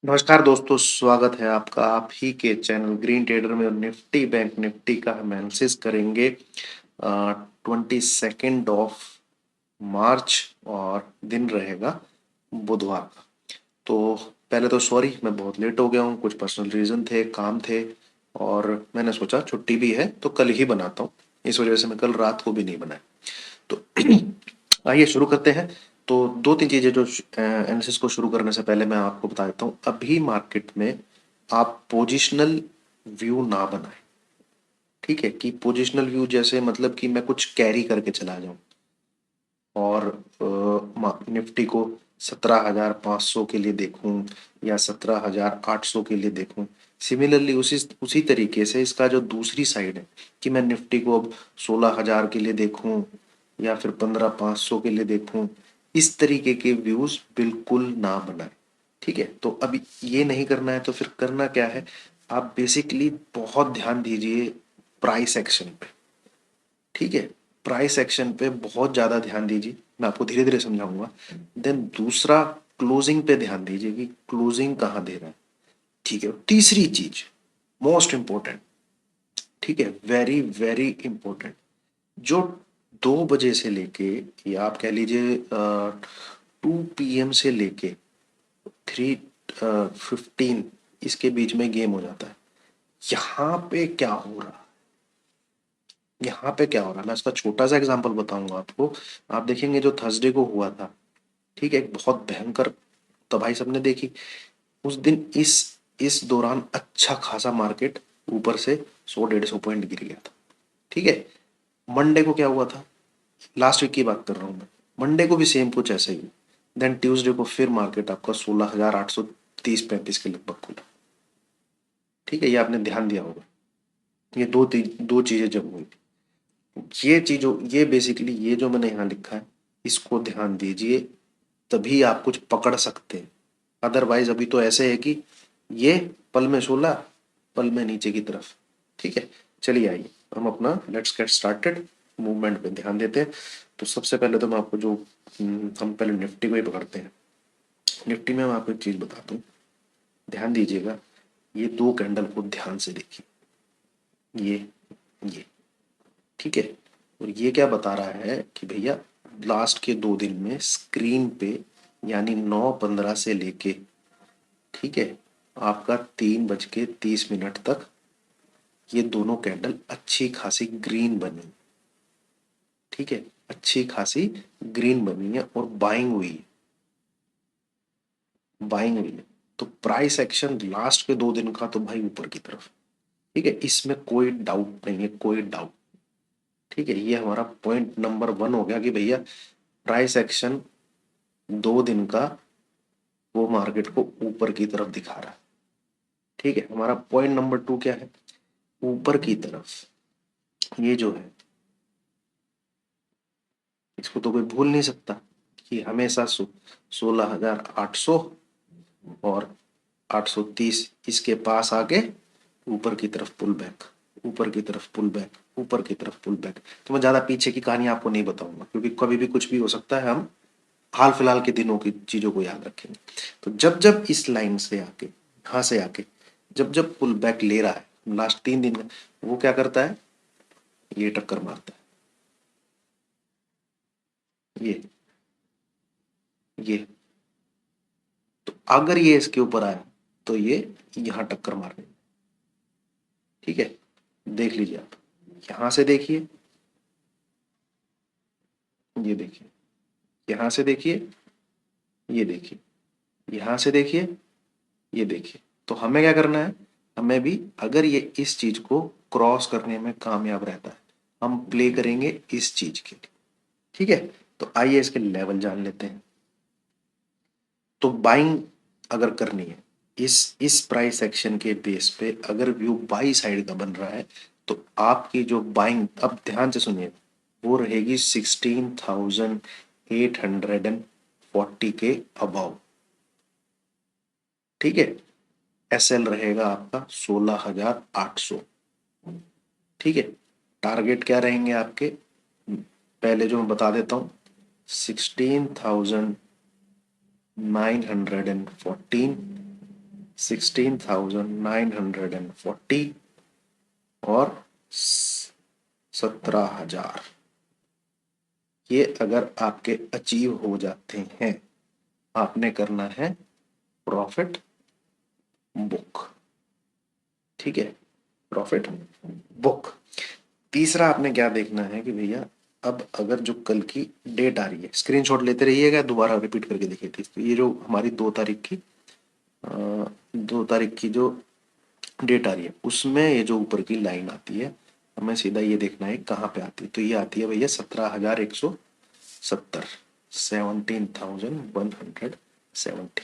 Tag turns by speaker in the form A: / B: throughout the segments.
A: नमस्कार दोस्तों, स्वागत है आपका आप ही के चैनल ग्रीन ट्रेडर में। और निफ्टी बैंक निफ्टी का हम एनालिसिस करेंगे 22 ऑफ मार्च और दिन रहेगा बुधवार का। तो पहले तो सॉरी, मैं बहुत लेट हो गया हूँ, कुछ पर्सनल रीज़न थे, काम थे, और मैंने सोचा छुट्टी भी है तो कल ही बनाता हूँ। इस वजह से मैं कल रात को भी नहीं बनाया। तो आइए शुरू करते हैं। तो दो तीन चीज़ें जो एनालिसिस को शुरू करने से पहले मैं आपको बता देता हूँ। अभी मार्केट में आप पोजिशनल व्यू ना बनाएं। ठीक है, कि पोजिशनल व्यू जैसे मतलब कि मैं कुछ कैरी करके चला जाऊं और निफ्टी को 17,500 के लिए देखूं या 17,800 के लिए देखूं। सिमिलरली उसी उसी तरीके से इसका जो दूसरी साइड है कि मैं निफ्टी को अब 16,000 के लिए देखूं या फिर 15,500 के लिए देखूं, इस तरीके के व्यूज बिल्कुल ना बनाए। ठीक है, तो अभी ये नहीं करना है तो फिर करना क्या है? आप बेसिकली बहुत ध्यान दीजिए प्राइस एक्शन पे। ठीक है, प्राइस एक्शन पे बहुत ज्यादा ध्यान दीजिए, मैं आपको धीरे धीरे समझाऊंगा। देन दूसरा, क्लोजिंग पे ध्यान दीजिए कि क्लोजिंग कहाँ दे रहा है। ठीक है, तीसरी चीज मोस्ट इंपॉर्टेंट, ठीक है, वेरी वेरी इंपॉर्टेंट, जो 2 बजे से लेके या आप कह लीजिए 2 PM से लेके 3:15 इसके बीच में गेम हो जाता है। यहाँ पे क्या हो रहा है? यहाँ पे क्या हो रहा है, मैं इसका छोटा सा एग्जांपल बताऊंगा आपको। आप देखेंगे जो थर्सडे को हुआ था, ठीक है, एक बहुत भयंकर तबाही सबने देखी उस दिन। इस दौरान अच्छा खासा मार्केट ऊपर से 100-150 पॉइंट गिर गया था। ठीक है, मंडे को क्या हुआ था? लास्ट वीक की बात कर रहा हूँ मैं। मंडे को भी सेम कुछ ऐसे ही। देन ट्यूसडे को फिर मार्केट आपका 16,830-35 के लगभग खुला। ठीक है, ये आपने ध्यान दिया होगा। ये दो चीजें जब हुई थी, ये चीजों ये बेसिकली ये जो मैंने यहाँ लिखा है, इसको ध्यान दीजिए, तभी आप कुछ पकड़ सकते हैं। अदरवाइज अभी तो ऐसे है कि ये पल में 16, पल में नीचे की तरफ। ठीक है, चलिए आइए हम अपना लेट्स गेट स्टार्टेड, मूवमेंट पे ध्यान देते हैं। तो सबसे पहले तो मैं आपको जो हम पहले निफ्टी को ही पकड़ते हैं। निफ्टी में मैं आपको एक चीज बताता हूँ, ध्यान दीजिएगा। ये दो कैंडल को ध्यान से देखिए, ये ठीक है। और ये क्या बता रहा है कि भैया लास्ट के 2 दिन में स्क्रीन पे, यानी 9:15 से लेके, ठीक है, आपका 3:30 तक ये दोनों कैंडल अच्छी खासी ग्रीन बनी। ठीक है, अच्छी खासी ग्रीन बनी है और बाइंग हुई है, बाइंग हुई है। तो प्राइस एक्शन लास्ट के 2 दिन का तो भाई ऊपर की तरफ। ठीक है, इसमें कोई डाउट नहीं है, कोई डाउट। ठीक है, ये हमारा पॉइंट नंबर 1 हो गया कि भैया प्राइस एक्शन 2 दिन का वो मार्केट को ऊपर की तरफ दिखा रहा है। ठीक है, हमारा पॉइंट नंबर 2 क्या है? ऊपर की तरफ ये जो है, इसको तो कोई भूल नहीं सकता कि हमेशा 16,800 और 830 इसके पास आके ऊपर की तरफ पुल बैक, ऊपर की तरफ पुल बैक, ऊपर की तरफ पुल बैक। तो मैं ज्यादा पीछे की कहानी आपको नहीं बताऊंगा क्योंकि कभी भी कुछ भी हो सकता है। हम हाल फिलहाल के दिनों की चीजों को याद रखेंगे। तो जब जब इस लाइन से आके, यहां से आके, जब जब पुल बैक ले रहा है लास्ट 3 दिन में, वो क्या करता है? ये टक्कर मारता है, ये। तो अगर ये इसके ऊपर आया तो ये यहां टक्कर मारने। ठीक है, देख लीजिए आप, यहां से देखिए, ये देखिए, यहां से देखिए, ये देखिए, यहां से देखिए, ये देखिए। तो हमें क्या करना है? हमें भी अगर ये इस चीज को क्रॉस करने में कामयाब रहता है, हम प्ले करेंगे इस चीज के लिए। ठीक है, तो आइए इसके लेवल जान लेते हैं। तो बाइंग अगर करनी है इस प्राइस एक्शन के बेस पे, अगर व्यू बाई साइड का बन रहा है, तो आपकी जो बाइंग, अब ध्यान से सुनिए, वो रहेगी 16,840 के अबाउ। ठीक है, एसएल रहेगा आपका 16,800। ठीक है, टारगेट क्या रहेंगे आपके? पहले जो मैं बता देता हूँ, 16,914 16,940 और 17,000, ये अगर आपके अचीव हो जाते हैं, आपने करना है प्रॉफिट बुक। ठीक है, प्रॉफिट बुक। तीसरा आपने क्या देखना है कि भैया अब अगर जो कल की डेट आ रही है, स्क्रीनशॉट लेते रहिएगा, दोबारा रिपीट करके देखिए। ठीक, तो ये जो हमारी 2 तारीख की 2 तारीख की जो डेट आ रही है, उसमें ये जो ऊपर की लाइन आती है, हमें सीधा ये देखना है कहाँ पे आती है। तो ये आती है भैया 17,170, 17,170।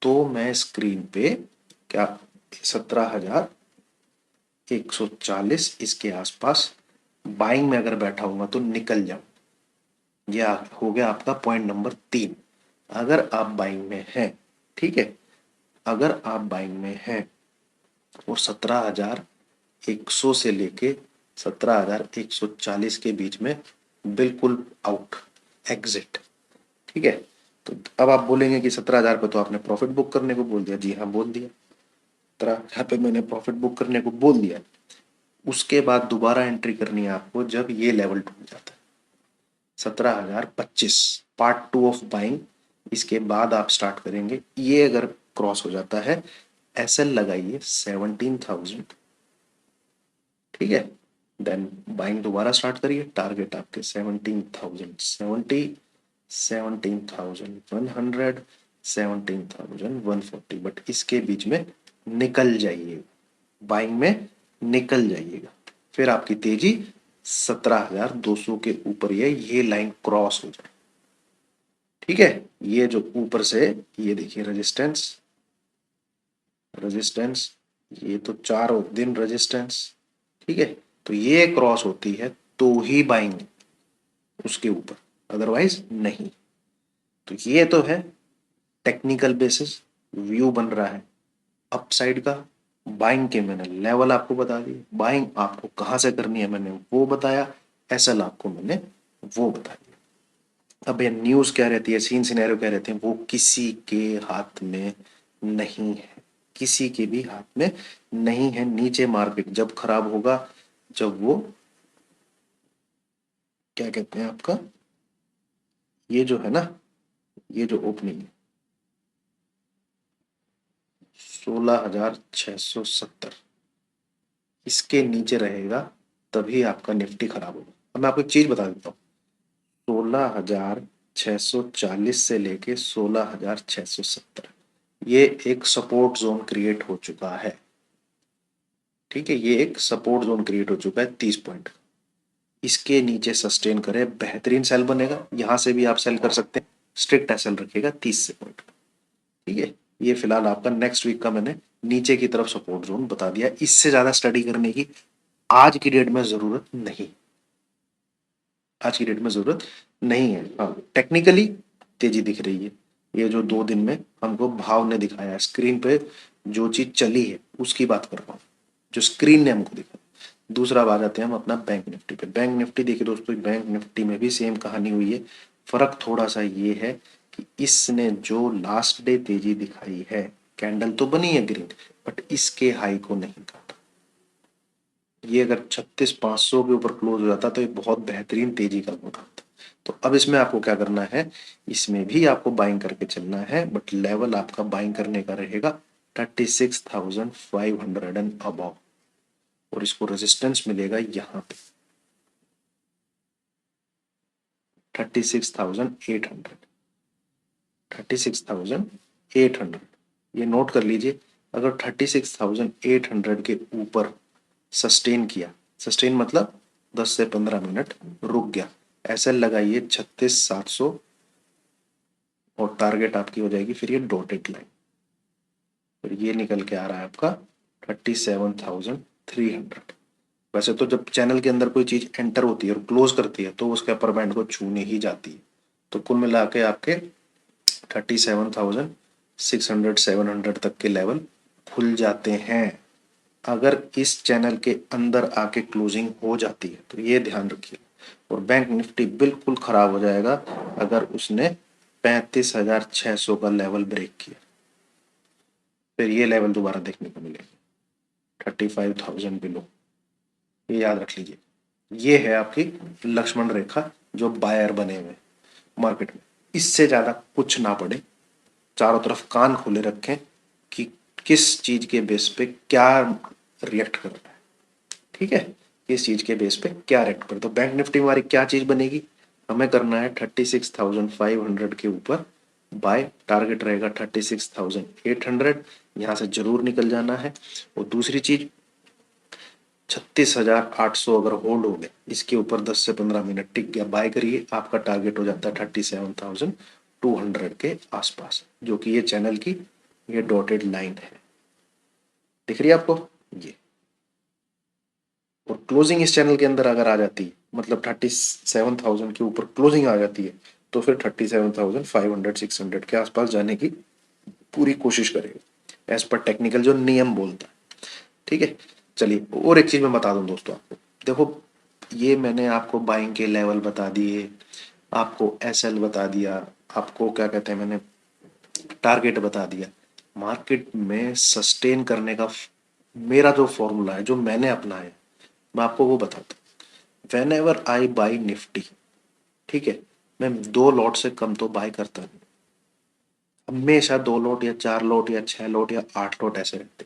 A: तो मैं स्क्रीन पे क्या 17,140 इसके आसपास बाइंग में अगर बैठा हूँ तो निकल जाऊं। यह हो गया आपका पॉइंट नंबर 3। अगर आप बाइंग में हैं, ठीक है, अगर आप बाइंग में हैं और 17,100 से लेके 17,140 के बीच में बिल्कुल आउट, एग्जिट। ठीक है, तो अब आप बोलेंगे कि 17,000 पे तो आपने प्रॉफिट बुक करने को बोल दिया। जी हाँ, बोल दिया। 17,000 पे मैंने प्रॉफिट बुक करने को बोल दिया। उसके बाद दोबारा एंट्री करनी है आपको जब ये लेवल टूट जाता है 17,025, पार्ट 2 ऑफ बाइंग। इसके बाद आप स्टार्ट करेंगे। ये अगर क्रॉस हो जाता है, एसएल लगाइए 17,000। ठीक है, देन बाइंग दोबारा स्टार्ट करिए। टारगेट आपके 17,070, 17,100, 17,140, बट इसके बीच में निकल जाइए, बाइंग में निकल जाइएगा। फिर आपकी तेजी 17,200 के ऊपर ये लाइन क्रॉस हो जाए। ठीक है, ये जो ऊपर से ये देखिए रेजिस्टेंस, रेजिस्टेंस, ये तो 4 दिन रेजिस्टेंस। ठीक है, तो ये क्रॉस होती है तो ही बाइंग उसके ऊपर, अदरवाइज नहीं। तो ये तो है टेक्निकल बेसिस, व्यू बन रहा है अपसाइड का। बाइंग के मैंने लेवल आपको बता दिए, बाइंग आपको कहां से करनी है मैंने वो बताया, एसएल आपको मैंने वो बता दिया। अब ये न्यूज क्या रहती है, सीन सिनेरियो क्या रहते हैं, वो किसी के हाथ में नहीं है, किसी के भी हाथ में नहीं है। नीचे मार्केट जब खराब होगा, जब वो क्या कहते हैं आपका, ये जो है ना, ये जो ओपनिंग है 16,670, इसके नीचे रहेगा तभी आपका निफ्टी खराब होगा। अब मैं आपको एक चीज बता देता हूँ, 16,640 से लेके 16,670, ये एक सपोर्ट जोन क्रिएट हो चुका है। ठीक है, ये एक सपोर्ट जोन क्रिएट हो चुका है 30 पॉइंट। इसके नीचे सस्टेन करे, बेहतरीन सेल बनेगा। यहां से भी आप सेल कर सकते हैं, स्ट्रिक्ट एसएल रखिएगा 30 से पॉइंट। ठीक है, ये फिलहाल आपका नेक्स्ट वीक का मैंने नीचे की तरफ सपोर्ट जोन बता दिया। इससे ज्यादा स्टडी करने की आज की डेट में जरूरत नहीं, आज की डेट में जरूरत नहीं है। हाँ, टेक्निकली तेजी दिख रही है। ये जो 2 दिन में हमको भाव ने दिखाया है स्क्रीन पे, जो चीज चली है उसकी बात कर रहा हूँ, जो स्क्रीन ने हमको दिखाया। दूसरा बात आते हैं हम अपना बैंक निफ्टी पे। बैंक निफ्टी देखिए दोस्तों, बैंक निफ्टी में भी सेम कहानी हुई है। फर्क थोड़ा सा ये है कि इसने जो लास्ट डे तेजी दिखाई है, कैंडल तो बनी है ग्रीन, बट इसके हाई को नहीं काटा। ये अगर 36,500 के ऊपर क्लोज हो जाता तो ये बहुत बेहतरीन तेजी का मौका था। तो अब इसमें आपको क्या करना है, इसमें भी आपको बाइंग करके चलना है, बट लेवल आपका बाइंग करने का रहेगा 36,500 एंड अबव, और इसको रेजिस्टेंस मिलेगा यहाँ पे 36,800, 36,800। ये नोट कर लीजिए, अगर 36,800 के ऊपर सस्टेन किया, सस्टेन मतलब 10 से 15 मिनट रुक गया, ऐसे लगाइए 36,700, और टारगेट आपकी हो जाएगी फिर ये डॉटेड लाइन। फिर ये निकल के आ रहा है आपका 37,300। वैसे तो जब चैनल के अंदर कोई चीज एंटर होती है और क्लोज करती है तो उसके अपर बैंड को छूने ही जाती है। तो कुल मिला के आपके 37,600 700 तक के लेवल खुल जाते हैं अगर इस चैनल के अंदर आके क्लोजिंग हो जाती है। तो ये ध्यान रखिए। और बैंक निफ्टी बिल्कुल खराब हो जाएगा अगर उसने 35,600 का लेवल ब्रेक किया। फिर ये लेवल दोबारा देखने को मिलेगा 35,000 बिलो। ये याद रख लीजिए, ये है आपकी लक्ष्मण रेखा जो बायर बने हुए मार्केट में। इससे ज्यादा कुछ ना पड़े, चारों तरफ कान खोले रखें कि किस चीज के बेस पे क्या रिएक्ट कर रहा है। ठीक है, किस चीज के बेस पे क्या रिएक्ट कर, तो बैंक निफ्टी हमारी क्या चीज बनेगी, हमें करना है 36,500 के ऊपर बाय, टारगेट रहेगा 36,800, यहां से जरूर निकल जाना है। और दूसरी चीज 36,800 अगर होल्ड हो गया, इसके ऊपर 10 से 15 मिनट टिक गया, बाय करिए, आपका टारगेट हो जाता है 37,200 के आसपास, जो कि ये चैनल की ये डॉटेड लाइन है, दिख रही है आपको ये। और क्लोजिंग इस चैनल के अंदर अगर आ जाती है, मतलब 37,000 के ऊपर क्लोजिंग आ जाती है, तो फिर 37,500 600 के आसपास जाने की पूरी कोशिश करेगा एज पर टेक्निकल जो नियम बोलता है। ठीक है, चलिए और एक चीज मैं बता दूं दोस्तों आपको, देखो ये मैंने आपको बाइंग के लेवल बता दिए, आपको एसएल बता दिया, आपको क्या कहते हैं मैंने टारगेट बता दिया। मार्केट में सस्टेन करने का मेरा जो फॉर्मूला है, जो मैंने अपनाया, मैं आपको वो बताता हूँ। When ever I by Nifty, ठीक है, मैं 2 लॉट से कम तो बाय करता नहीं, हमेशा 2 लॉट या 4 लॉट या 6 लॉट या 8 लॉट ऐसे रहते।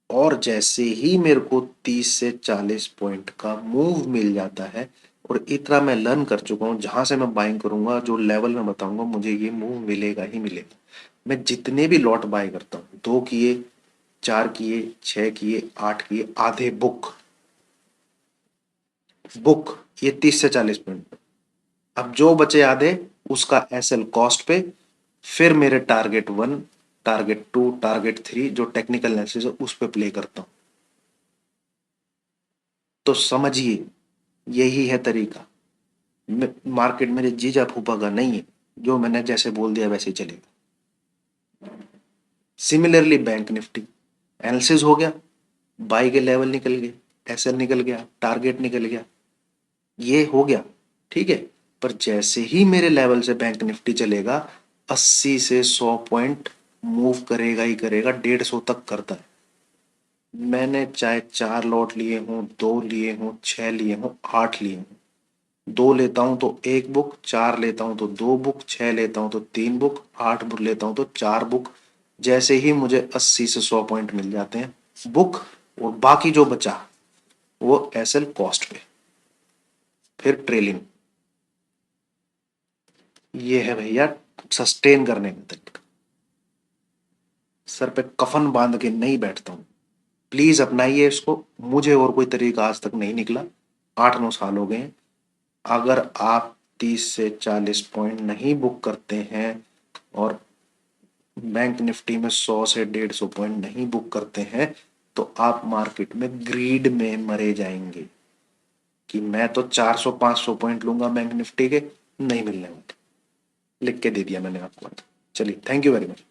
A: और जैसे ही मेरे को 30 से 40 पॉइंट का मूव मिल जाता है, और इतना मैं लर्न कर चुका हूं, जहां से मैं बाइंग करूंगा, जो लेवल में बताऊंगा, मुझे ये मूव मिलेगा ही मिलेगा। मैं जितने भी लॉट बाय करता हूँ, 2 किए, 4 किए, 6 किए, 8 किए, आधे बुक, बुक ये 30 से 40 पॉइंट। अब जो बचे आधे, उसका एसएल कॉस्ट पे, फिर मेरे टारगेट 1, टारगेट 2, टारगेट 3 जो टेक्निकल एनालिसिस है उस पे प्ले करता हूं। तो समझिए, यही है तरीका। मार्केट मेरे जीजा फूफा का नहीं है, जो मैंने जैसे बोल दिया वैसे ही चलेगा। सिमिलरली बैंक निफ्टी एनालिसिस हो गया, बाई के लेवल निकल गए, एसएल निकल गया, टारगेट निकल गया, ये हो गया, ठीक है। पर जैसे ही मेरे लेवल से बैंक निफ्टी चलेगा, 80 से 100 पॉइंट मूव करेगा ही करेगा, 150 तक करता है। मैंने चाहे 4 लॉट लिए हों, 2 लिए हों, 6 लिए हों, 8 लिए हों, 2 लेता हूं तो 1 बुक, 4 लेता हूं तो 2 बुक, 6 लेता हूं तो 3 बुक, 8 बुक लेता हूं तो 4 बुक। जैसे ही मुझे 80 से 100 पॉइंट मिल जाते हैं, बुक, और बाकी जो बचा वो एसएल कॉस्ट पे, फिर ट्रेलिंग। ये है भैया सस्टेन करने का तरीका। सर पे कफन बांध के नहीं बैठता हूं, प्लीज अपनाइए इसको। मुझे और कोई तरीका आज तक नहीं निकला, 8-9 साल हो गए हैं। अगर आप 30 से 40 पॉइंट नहीं बुक करते हैं, और बैंक निफ्टी में 100 से 150 पॉइंट नहीं बुक करते हैं, तो आप मार्केट में ग्रीड में मरे जाएंगे कि मैं तो 400-500 पॉइंट लूंगा बैंक निफ्टी के, नहीं मिलने वाले। लिख के दे दिया मैंने आपको। चलिए, थैंक यू वेरी मच।